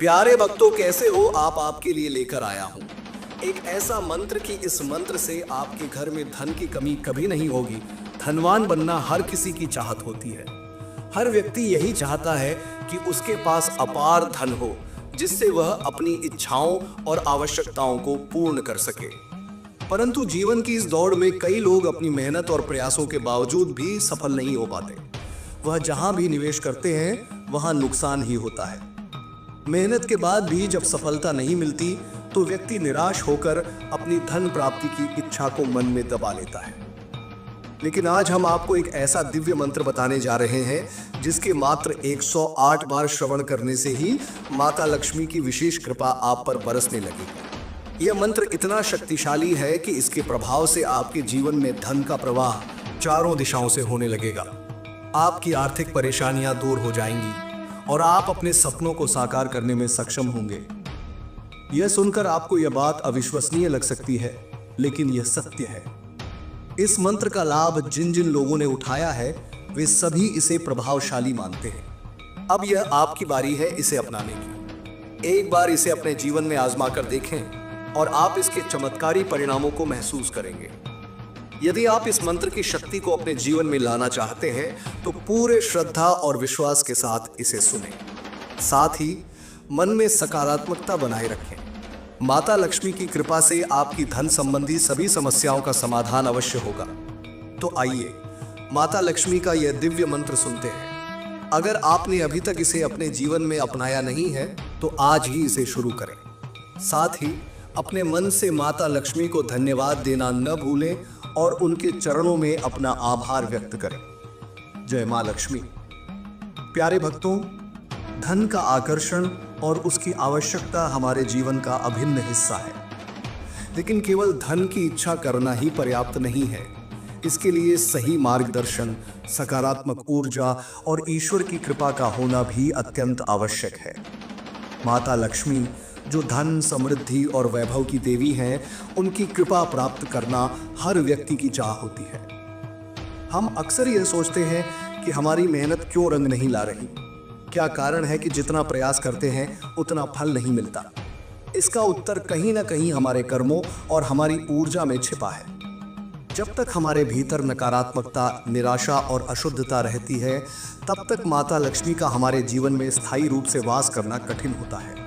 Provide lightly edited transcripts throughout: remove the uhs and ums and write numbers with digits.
प्यारे भक्तों, कैसे हो आप? आपके लिए लेकर आया हूँ एक ऐसा मंत्र कि इस मंत्र से आपके घर में धन की कमी कभी नहीं होगी। धनवान बनना हर किसी की चाहत होती है। हर व्यक्ति यही चाहता है कि उसके पास अपार धन हो, जिससे वह अपनी इच्छाओं और आवश्यकताओं को पूर्ण कर सके। परंतु जीवन की इस दौड़ में कई लोग अपनी मेहनत और प्रयासों के बावजूद भी सफल नहीं हो पाते। वह जहां भी निवेश करते हैं वहां नुकसान ही होता है। मेहनत के बाद भी जब सफलता नहीं मिलती तो व्यक्ति निराश होकर अपनी धन प्राप्ति की इच्छा को मन में दबा लेता है। लेकिन आज हम आपको एक ऐसा दिव्य मंत्र बताने जा रहे हैं जिसके मात्र 108 बार श्रवण करने से ही माता लक्ष्मी की विशेष कृपा आप पर बरसने लगेगी। यह मंत्र इतना शक्तिशाली है कि इसके प्रभाव से आपके जीवन में धन का प्रवाह चारों दिशाओं से होने लगेगा। आपकी आर्थिक परेशानियां दूर हो जाएंगी और आप अपने सपनों को साकार करने में सक्षम होंगे। यह सुनकर आपको यह बात अविश्वसनीय लग सकती है, लेकिन यह सत्य है। इस मंत्र का लाभ जिन जिन लोगों ने उठाया है वे सभी इसे प्रभावशाली मानते हैं। अब यह आपकी बारी है इसे अपनाने की। एक बार इसे अपने जीवन में आजमा कर देखें और आप इसके चमत्कारी परिणामों को महसूस करेंगे। यदि आप इस मंत्र की शक्ति को अपने जीवन में लाना चाहते हैं तो पूरे श्रद्धा और विश्वास के साथ इसे सुनें। साथ ही मन में सकारात्मकता बनाए रखें। माता लक्ष्मी की कृपा से आपकी धन संबंधी सभी समस्याओं का समाधान अवश्य होगा। तो आइए माता लक्ष्मी का यह दिव्य मंत्र सुनते हैं। अगर आपने अभी तक इसे अपने जीवन में अपनाया नहीं है तो आज ही इसे शुरू करें। साथ ही अपने मन से माता लक्ष्मी को धन्यवाद देना न भूलें और उनके चरणों में अपना आभार व्यक्त करें। जय मां लक्ष्मी। प्यारे भक्तों, धन का आकर्षण और उसकी आवश्यकता हमारे जीवन का अभिन्न हिस्सा है। लेकिन केवल धन की इच्छा करना ही पर्याप्त नहीं है। इसके लिए सही मार्गदर्शन, सकारात्मक ऊर्जा और ईश्वर की कृपा का होना भी अत्यंत आवश्यक है। माता लक्ष्मी जो धन, समृद्धि और वैभव की देवी हैं, उनकी कृपा प्राप्त करना हर व्यक्ति की चाह होती है। हम अक्सर यह सोचते हैं कि हमारी मेहनत क्यों रंग नहीं ला रही। क्या कारण है कि जितना प्रयास करते हैं उतना फल नहीं मिलता? इसका उत्तर कहीं ना कहीं हमारे कर्मों और हमारी ऊर्जा में छिपा है। जब तक हमारे भीतर नकारात्मकता, निराशा और अशुद्धता रहती है, तब तक माता लक्ष्मी का हमारे जीवन में स्थायी रूप से वास करना कठिन होता है।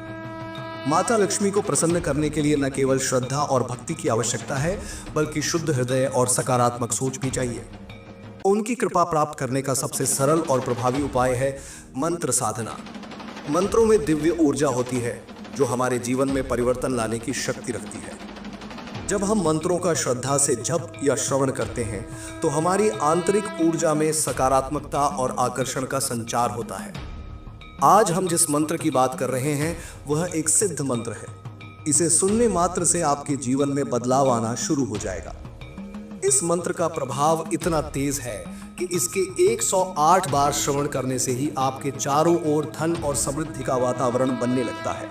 माता लक्ष्मी को प्रसन्न करने के लिए न केवल श्रद्धा और भक्ति की आवश्यकता है, बल्कि शुद्ध हृदय और सकारात्मक सोच भी चाहिए। उनकी कृपा प्राप्त करने का सबसे सरल और प्रभावी उपाय है मंत्र साधना। मंत्रों में दिव्य ऊर्जा होती है जो हमारे जीवन में परिवर्तन लाने की शक्ति रखती है। जब हम मंत्रों का श्रद्धा से जप या श्रवण करते हैं तो हमारी आंतरिक ऊर्जा में सकारात्मकता और आकर्षण का संचार होता है। आज हम जिस मंत्र की बात कर रहे हैं वह एक सिद्ध मंत्र है। इसे सुनने मात्र से आपके जीवन में बदलाव आना शुरू हो जाएगा। इस मंत्र का प्रभाव इतना तेज है कि इसके 108 बार श्रवण करने से ही आपके चारों ओर धन और समृद्धि का वातावरण बनने लगता है।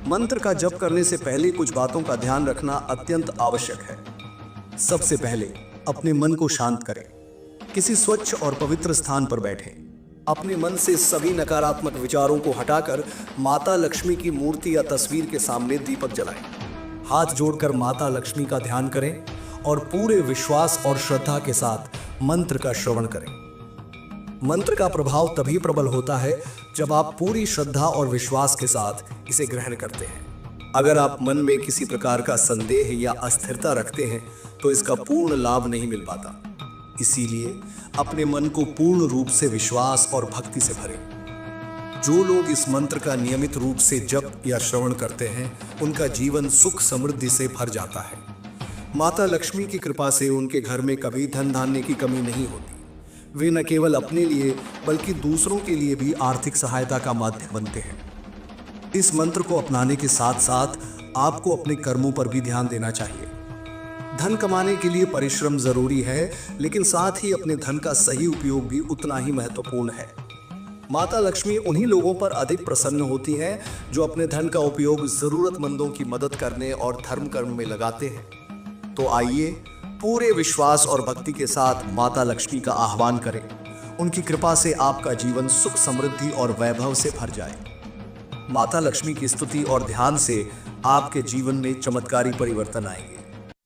मंत्र का जप करने से पहले कुछ बातों का ध्यान रखना अत्यंत आवश्यक है। सबसे पहले अपने मन को शांत करें। किसी स्वच्छ और पवित्र स्थान पर बैठें। अपने मन से सभी नकारात्मक विचारों को हटाकर माता लक्ष्मी की मूर्ति या तस्वीर के सामने दीपक जलाएं। हाथ जोड़कर माता लक्ष्मी का ध्यान करें और पूरे विश्वास और श्रद्धा के साथ मंत्र का श्रवण करें। मंत्र का प्रभाव तभी प्रबल होता है जब आप पूरी श्रद्धा और विश्वास के साथ इसे ग्रहण करते हैं। अगर आप मन में किसी प्रकार का संदेह या अस्थिरता रखते हैं तो इसका पूर्ण लाभ नहीं मिल पाता। इसीलिए अपने मन को पूर्ण रूप से विश्वास और भक्ति से भरें। जो लोग इस मंत्र का नियमित रूप से जप या श्रवण करते हैं उनका जीवन सुख समृद्धि से भर जाता है। माता लक्ष्मी की कृपा से उनके घर में कभी धन धान्य की कमी नहीं होती। वे न केवल अपने लिए बल्कि दूसरों के लिए भी आर्थिक सहायता का माध्यम बनते हैं। इस मंत्र को अपनाने के साथ साथ आपको अपने कर्मों पर भी ध्यान देना चाहिए। धन कमाने के लिए परिश्रम जरूरी है, लेकिन साथ ही अपने धन का सही उपयोग भी उतना ही महत्वपूर्ण है। माता लक्ष्मी उन्हीं लोगों पर अधिक प्रसन्न होती हैं जो अपने धन का उपयोग जरूरतमंदों की मदद करने और धर्म कर्म में लगाते हैं। तो आइए पूरे विश्वास और भक्ति के साथ माता लक्ष्मी का आह्वान करें। उनकी कृपा से आपका जीवन सुख, समृद्धि और वैभव से भर जाए। माता लक्ष्मी की स्तुति और ध्यान से आपके जीवन में चमत्कारी परिवर्तन आएंगे।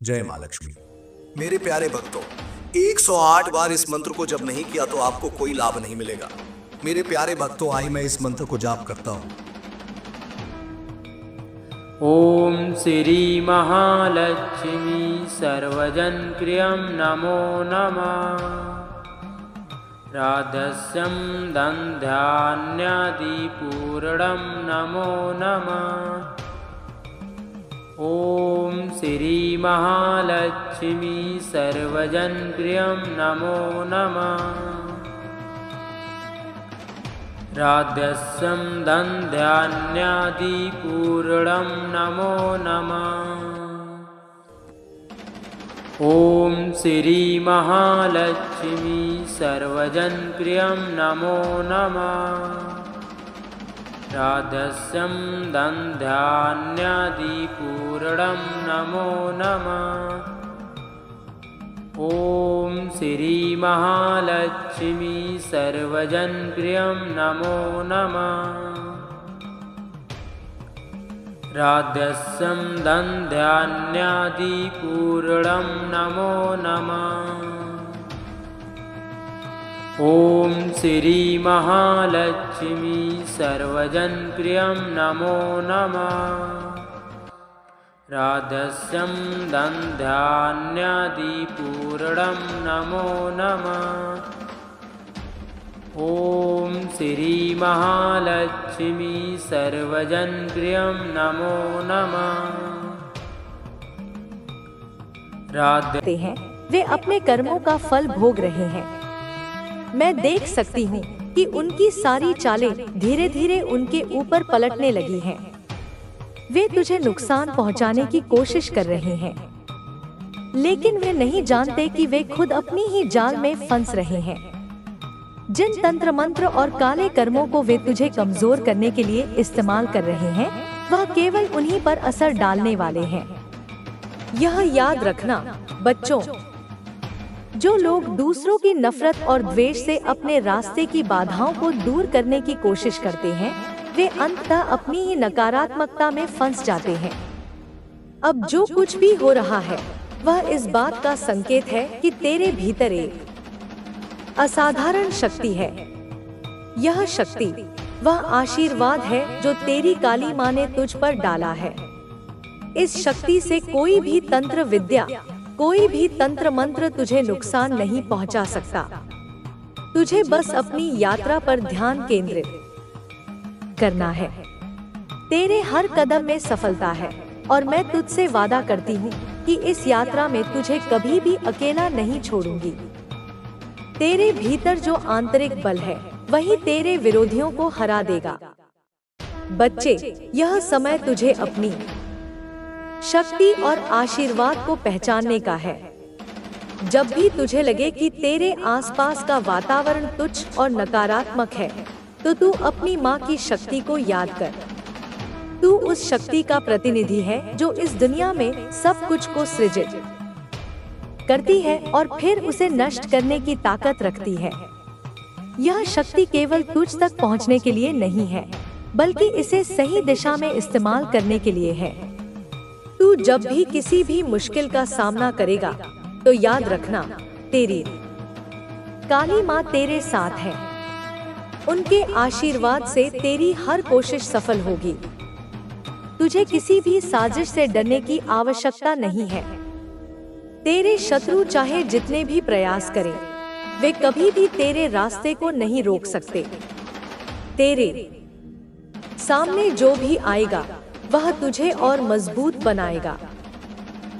जय मां लक्ष्मी। मेरे प्यारे भक्तों, 108 बार इस मंत्र को जब नहीं किया तो आपको कोई लाभ नहीं मिलेगा। मेरे प्यारे भक्तों, आइए मैं इस मंत्र को जाप करता हूँ। ओम श्री महालक्ष्मी सर्वजन प्रियं नमो नमः। राधस्यं दन्ध्यान्यादिपूर्णं नमो नमः। ओम श्री महालक्ष्मी सर्वजन प्रियं नमो नमः। राधस्यं दन्ध्यान्यादिपूर्णं नमो नमः। ओम श्री महालक्ष्मी सर्वजन प्रियं नमो नमः। राधस्यं दन्ध्यान्यादिपूर्णं नमो नमः। ओम श्री महालक्ष्मी सर्वजन प्रियं नमो नमः। राधस्यं दन्ध्यान्यादिपूर्णं नमो नमः। ओम श्री महालक्ष्मी सर्वजन प्रियं नमो नमः। राधस्यं दन्ध्यान्यादिपूर्णं नमो नमः। ओम श्री महालक्ष्मी सर्वजन प्रियं नमो नमः। राधते हैं, वे अपने कर्मों का फल भोग रहे हैं। मैं देख सकती हूँ कि उनकी सारी चालें धीरे धीरे उनके ऊपर पलटने लगी हैं। वे तुझे नुकसान पहुंचाने की कोशिश कर रहे हैं, लेकिन वे नहीं जानते कि वे खुद अपनी ही जाल में फंस रहे हैं। जिन तंत्र मंत्र और काले कर्मों को वे तुझे कमजोर करने के लिए इस्तेमाल कर रहे हैं, वह केवल उन्हीं पर असर डालने वाले हैं। यह याद रखना बच्चों, जो लोग दूसरों की नफरत और द्वेष से अपने रास्ते की बाधाओं को दूर करने की कोशिश करते हैं, वे अंततः अपनी ही नकारात्मकता में फंस जाते हैं। अब जो कुछ भी हो रहा है वह इस बात का संकेत है कि तेरे भीतर एक असाधारण शक्ति है। यह शक्ति वह आशीर्वाद है जो तेरी काली माँ ने तुझ पर डाला है। इस शक्ति से कोई भी तंत्र विद्या, कोई भी तंत्र मंत्र तुझे नुकसान नहीं पहुंचा सकता। तुझे बस अपनी यात्रा पर ध्यान केंद्रित करना है। तेरे हर कदम में सफलता है और मैं तुझसे वादा करती हूँ कि इस यात्रा में तुझे कभी भी अकेला नहीं छोड़ूंगी। तेरे भीतर जो आंतरिक बल है वही तेरे विरोधियों को हरा देगा। बच्चे, यह समय तुझे अपनी शक्ति और आशीर्वाद को पहचानने का है। जब भी तुझे लगे कि तेरे आसपास का वातावरण तुच्छ और नकारात्मक है, तो तू अपनी माँ की शक्ति को याद कर। तू उस शक्ति का प्रतिनिधि है जो इस दुनिया में सब कुछ को सृजित करती है और फिर उसे नष्ट करने की ताकत रखती है। यह शक्ति केवल तुझ तक पहुँचने के लिए नहीं है, बल्कि इसे सही दिशा में इस्तेमाल करने के लिए है। तू जब भी किसी भी मुश्किल का सामना करेगा तो याद रखना, तेरी काली माँ तेरे साथ है। उनके आशीर्वाद से तेरी हर कोशिश सफल होगी। तुझे किसी भी साजिश से डरने की आवश्यकता नहीं है। तेरे शत्रु चाहे जितने भी प्रयास करें, वे कभी भी तेरे रास्ते को नहीं रोक सकते। तेरे सामने जो भी आएगा वह तुझे और मजबूत बनाएगा।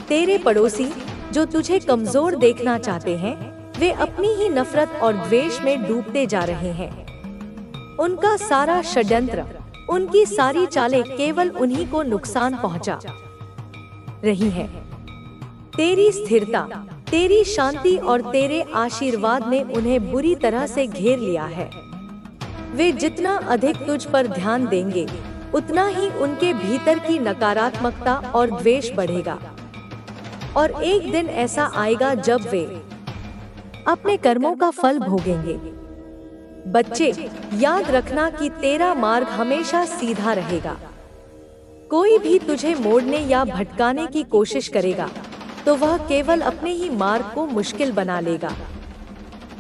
तेरे पड़ोसी जो तुझे कमजोर देखना चाहते हैं, वे अपनी ही नफरत और द्वेष में डूबते जा रहे हैं। उनका सारा षड्यंत्र, उनकी सारी चालें केवल उन्हीं को नुकसान पहुंचा रही हैं। तेरी स्थिरता, तेरी शांति और तेरे आशीर्वाद ने उन्हें बुरी तरह से घेर लिया है। वे जितना अधिक तुझ पर ध्यान देंगे, उतना ही उनके भीतर की नकारात्मकता और द्वेष बढ़ेगा। और एक दिन ऐसा आएगा जब वे अपने कर्मों का फल भोगेंगे। बच्चे, याद रखना कि तेरा मार्ग हमेशा सीधा रहेगा। कोई भी तुझे मोड़ने या भटकाने की कोशिश करेगा तो वह केवल अपने ही मार्ग को मुश्किल बना लेगा।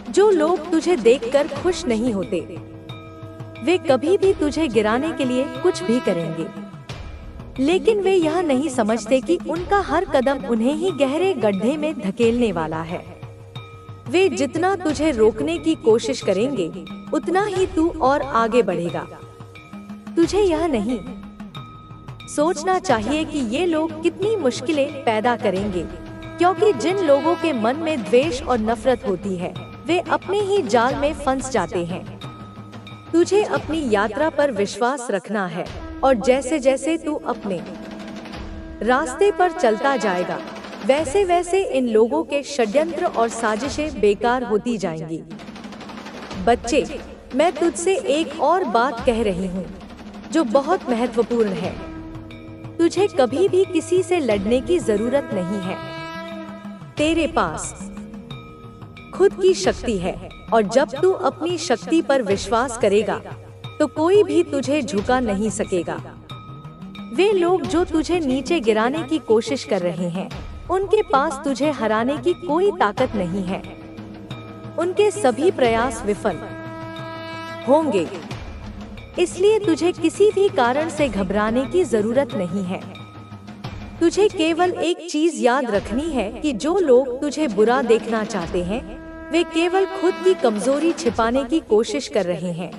जो लोग तुझे देखकर खुश नहीं होते, वे कभी भी तुझे गिराने के लिए कुछ भी करेंगे, लेकिन वे यह नहीं समझते कि उनका हर कदम उन्हें ही गहरे गड्ढे में धकेलने वाला है। वे जितना तुझे रोकने की कोशिश करेंगे, उतना ही तू और आगे बढ़ेगा। तुझे यह नहीं सोचना चाहिए कि ये लोग कितनी मुश्किलें पैदा करेंगे, क्योंकि जिन लोगों के मन में द्वेष और नफरत होती है, वे अपने ही जाल में फंस जाते हैं। तुझे अपनी यात्रा पर विश्वास रखना है, और जैसे जैसे तू अपने रास्ते पर चलता जाएगा, वैसे वैसे इन लोगों के षड्यंत्र और साजिशें बेकार होती जाएंगी। बच्चे, मैं तुझसे एक और बात कह रही हूँ जो बहुत महत्वपूर्ण है। तुझे कभी भी किसी से लड़ने की जरूरत नहीं है। तेरे पास खुद की शक्ति है, और जब तू अपनी शक्ति पर विश्वास करेगा तो कोई भी तुझे झुका नहीं सकेगा। वे लोग जो तुझे नीचे गिराने की कोशिश कर रहे हैं, उनके पास तुझे हराने की कोई ताकत नहीं है। उनके सभी प्रयास विफल होंगे, इसलिए तुझे किसी भी कारण से घबराने की जरूरत नहीं है। तुझे केवल एक चीज याद रखनी है कि जो लोग तुझे बुरा देखना चाहते हैं, वे केवल खुद की कमजोरी छिपाने की कोशिश कर रहे हैं।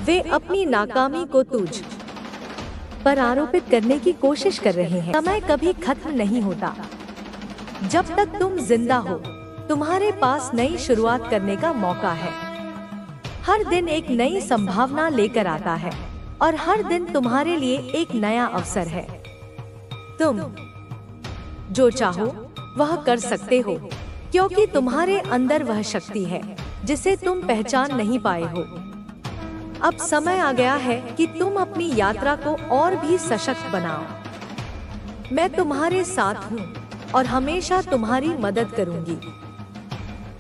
वे अपनी नाकामी को तुझ पर आरोपित करने की कोशिश कर रहे हैं। समय कभी खत्म नहीं होता। जब तक तुम जिंदा हो, तुम्हारे पास नई शुरुआत करने का मौका है। हर दिन एक नई संभावना लेकर आता है, और हर दिन तुम्हारे लिए एक नया अवसर है। तुम जो चाहो वह कर सकते हो, क्योंकि तुम्हारे अंदर वह शक्ति है जिसे तुम पहचान नहीं पाए हो। अब समय आ गया है कि तुम अपनी यात्रा को और भी सशक्त बनाओ। मैं तुम्हारे साथ हूँ और हमेशा तुम्हारी मदद करूंगी।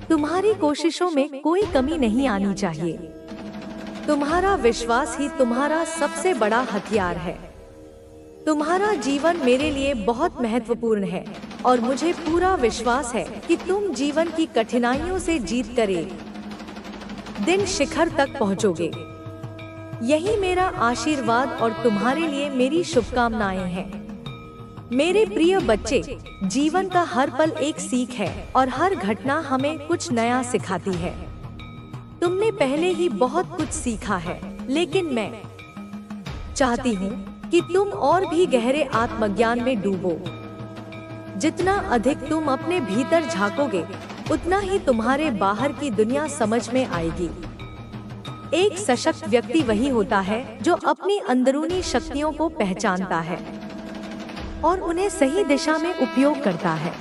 तुम्हारी कोशिशों में कोई कमी नहीं आनी चाहिए। तुम्हारा विश्वास ही तुम्हारा सबसे बड़ा हथियार है। तुम्हारा जीवन मेरे लिए बहुत महत्वपूर्ण है, और मुझे पूरा विश्वास है कि तुम जीवन की कठिनाइयों से जीत कर एक दिन शिखर तक पहुंचोगे। यही मेरा आशीर्वाद और तुम्हारे लिए मेरी शुभकामनाएं हैं। मेरे प्रिय बच्चे, जीवन का हर पल एक सीख है, और हर घटना हमें कुछ नया सिखाती है। तुमने पहले ही बहुत कुछ सीखा है, लेकिन मैं चाहती हूँ कि तुम और भी गहरे आत्मज्ञान में डूबो। जितना अधिक तुम अपने भीतर झांकोगे, उतना ही तुम्हारे बाहर की दुनिया समझ में आएगी। एक सशक्त व्यक्ति वही होता है जो अपनी अंदरूनी शक्तियों को पहचानता है और उन्हें सही दिशा में उपयोग करता है।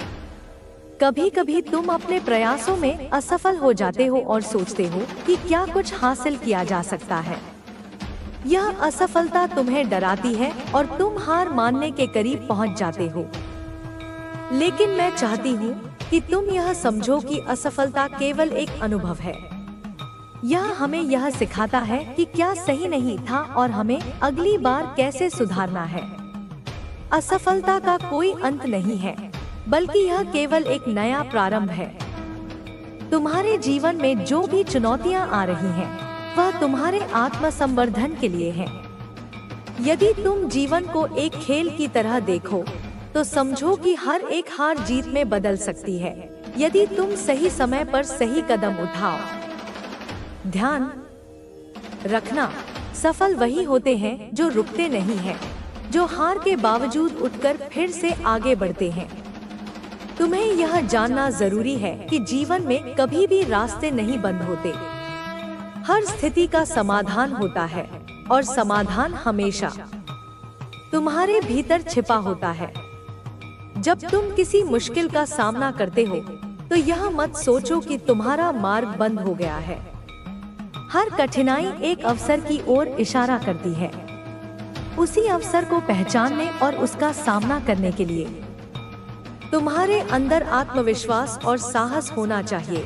कभी कभी तुम अपने प्रयासों में असफल हो जाते हो और सोचते हो कि क्या कुछ हासिल किया जा सकता है। यह असफलता तुम्हें डराती है और तुम हार मानने के करीब पहुंच जाते हो। लेकिन मैं चाहती हूँ कि तुम यह समझो कि असफलता केवल एक अनुभव है। यह हमें यह सिखाता है कि क्या सही नहीं था और हमें अगली बार कैसे सुधारना है। असफलता का कोई अंत नहीं है, बल्कि यह केवल एक नया प्रारंभ है। तुम्हारे जीवन में जो भी चुनौतियां आ रही हैं, वह तुम्हारे आत्मसंवर्धन के लिए है। यदि तुम जीवन को एक खेल की तरह देखो, तो समझो कि हर एक हार जीत में बदल सकती है, यदि तुम सही समय पर सही कदम उठाओ। ध्यान रखना, सफल वही होते हैं जो रुकते नहीं हैं, जो हार के बावजूद उठकर फिर से आगे बढ़ते हैं। तुम्हें यह जानना जरूरी है कि जीवन में कभी भी रास्ते नहीं बंद होते। हर स्थिति का समाधान होता है, और समाधान हमेशा तुम्हारे भीतर छिपा होता है। जब तुम किसी मुश्किल का सामना करते हो, तो यह मत सोचो कि तुम्हारा मार्ग बंद हो गया है। हर कठिनाई एक अवसर की ओर इशारा करती है। उसी अवसर को पहचानने और उसका सामना करने के लिए तुम्हारे अंदर आत्मविश्वास और साहस होना चाहिए।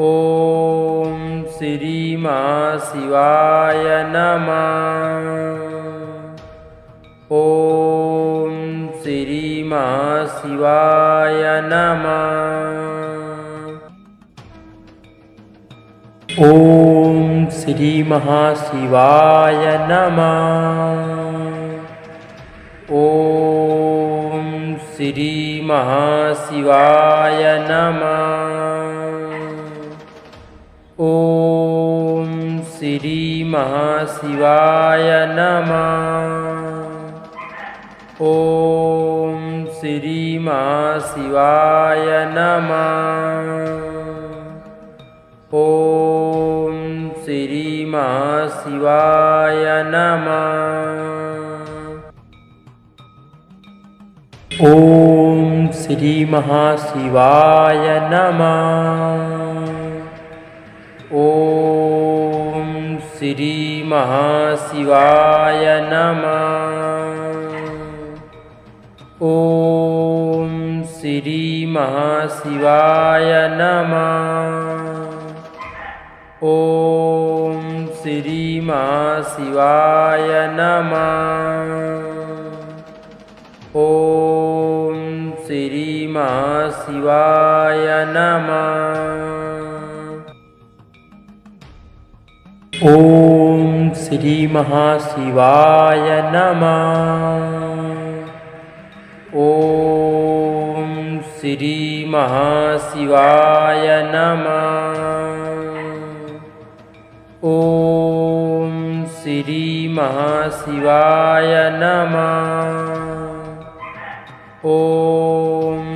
ओम श्री महाशिवाय नमः। ओम श्री महाशिवाय नमः। ओम श्री महाशिवाय नमः। ओम श्री महाशिवाय नमः। ओम श्री महाशिवाय नमः। ओम श्री महाशिवाय नमः। ओम श्री महाशिवाय नमः। ओम श्री महाशिवाय नमः। ओम श्री महाशिवाय नमः। ओम श्री महाशिवाय नमः। ओम श्री महाशिवाय नमः। ओम श्री महाशिवाय नमः। ओम श्री महाशिवाय नमः। ओम श्री महाशिवाय नमः। ओम श्री महाशिवाय नमः। ओम